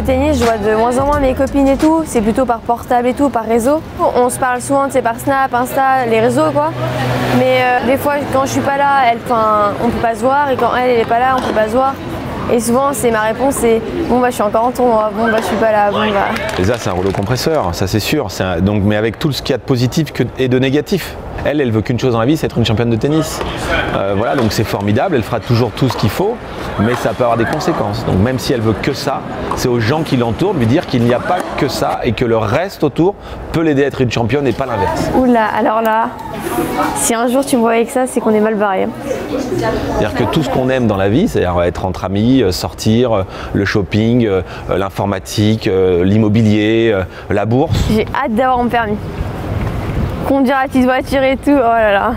le tennis, je vois de moins en moins mes copines et tout. C'est plutôt par portable et tout, par réseau. On se parle souvent, tu sais, par Snap, Insta, les réseaux quoi. Mais des fois, quand je suis pas là, on peut pas se voir. Et quand elle est pas là, on peut pas se voir. Et souvent, ma réponse, c'est bon bah je suis encore en tournoi, bon bah je suis pas là, bon bah. Et ça, c'est un rouleau compresseur, ça c'est sûr. Donc, mais avec tout ce qu'il y a de positif et de négatif. Elle veut qu'une chose dans la vie, c'est être une championne de tennis. Voilà, donc c'est formidable, elle fera toujours tout ce qu'il faut, mais ça peut avoir des conséquences. Donc même si elle veut que ça, c'est aux gens qui l'entourent de lui dire qu'il n'y a pas que ça et que le reste autour peut l'aider à être une championne et pas l'inverse. Oula, alors là, si un jour tu me vois avec ça, c'est qu'on est mal barré. C'est-à-dire que tout ce qu'on aime dans la vie, c'est-à-dire être entre amis, sortir, le shopping, l'informatique, l'immobilier, la bourse. J'ai hâte d'avoir mon permis. Conduire la petite voiture et tout, oh là là,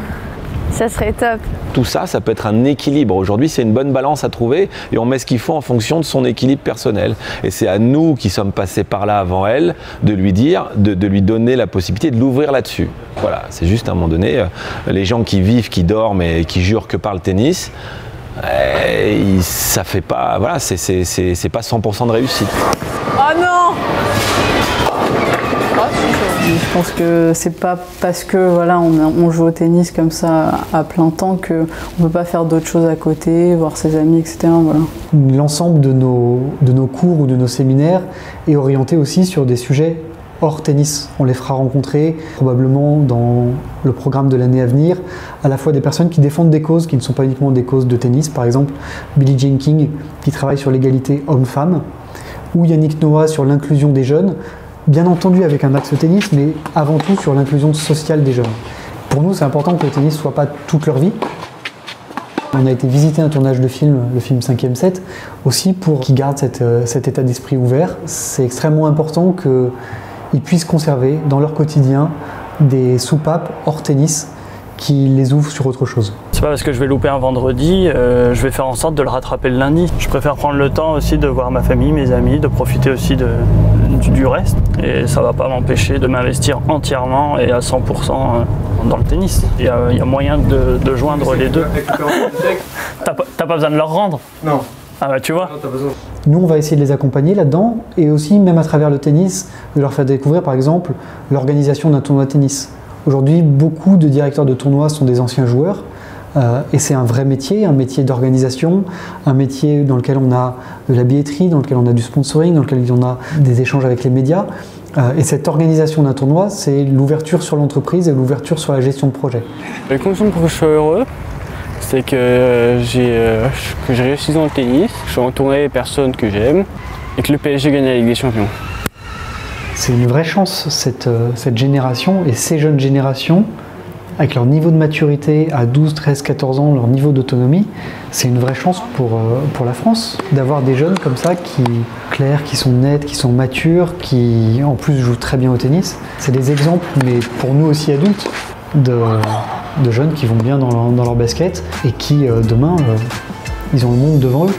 ça serait top. Tout ça, ça peut être un équilibre. Aujourd'hui, c'est une bonne balance à trouver et on met ce qu'il faut en fonction de son équilibre personnel. Et c'est à nous qui sommes passés par là avant elle de lui dire, de lui donner la possibilité de l'ouvrir là-dessus. Voilà, c'est juste à un moment donné, les gens qui vivent, qui dorment et qui jurent que par le tennis, ça fait pas, voilà, c'est pas 100% de réussite. Oh non! Je pense que c'est pas parce que voilà, on joue au tennis comme ça à plein temps qu'on ne peut pas faire d'autres choses à côté, voir ses amis, etc. Voilà. L'ensemble de nos cours ou de nos séminaires est orienté aussi sur des sujets hors tennis. On les fera rencontrer probablement dans le programme de l'année à venir, à la fois des personnes qui défendent des causes qui ne sont pas uniquement des causes de tennis, par exemple Billie Jean King qui travaille sur l'égalité homme-femme, ou Yannick Noah sur l'inclusion des jeunes, bien entendu avec un axe tennis, mais avant tout sur l'inclusion sociale des jeunes. Pour nous, c'est important que le tennis ne soit pas toute leur vie. On a été visiter un tournage de film, le film 5e set, aussi pour qu'ils gardent cet état d'esprit ouvert. C'est extrêmement important qu'ils puissent conserver dans leur quotidien des soupapes hors tennis qui les ouvrent sur autre chose. C'est pas parce que je vais louper un vendredi, je vais faire en sorte de le rattraper le lundi. Je préfère prendre le temps aussi de voir ma famille, mes amis, de profiter aussi du reste. Et ça va pas m'empêcher de m'investir entièrement et à 100% dans le tennis. Il y a moyen de joindre les deux. T'as pas besoin de leur rendre? Non. Ah bah tu vois. Non, t'as besoin. Nous, on va essayer de les accompagner là-dedans et aussi, même à travers le tennis, de leur faire découvrir par exemple l'organisation d'un tournoi de tennis. Aujourd'hui, beaucoup de directeurs de tournois sont des anciens joueurs et c'est un vrai métier, un métier d'organisation, un métier dans lequel on a de la billetterie, dans lequel on a du sponsoring, dans lequel on a des échanges avec les médias. Et cette organisation d'un tournoi, c'est l'ouverture sur l'entreprise et l'ouverture sur la gestion de projet. Les conditions pour que je sois heureux, c'est que j'ai réussi dans le tennis, je suis entouré des personnes que j'aime et que le PSG gagne la Ligue des Champions. C'est une vraie chance, cette génération et ces jeunes générations, avec leur niveau de maturité à 12, 13, 14 ans, leur niveau d'autonomie, c'est une vraie chance pour la France d'avoir des jeunes comme ça qui sont nets, qui sont matures, qui en plus jouent très bien au tennis. C'est des exemples, mais pour nous aussi adultes, de jeunes qui vont bien dans leur basket et qui demain, ils ont le monde devant eux.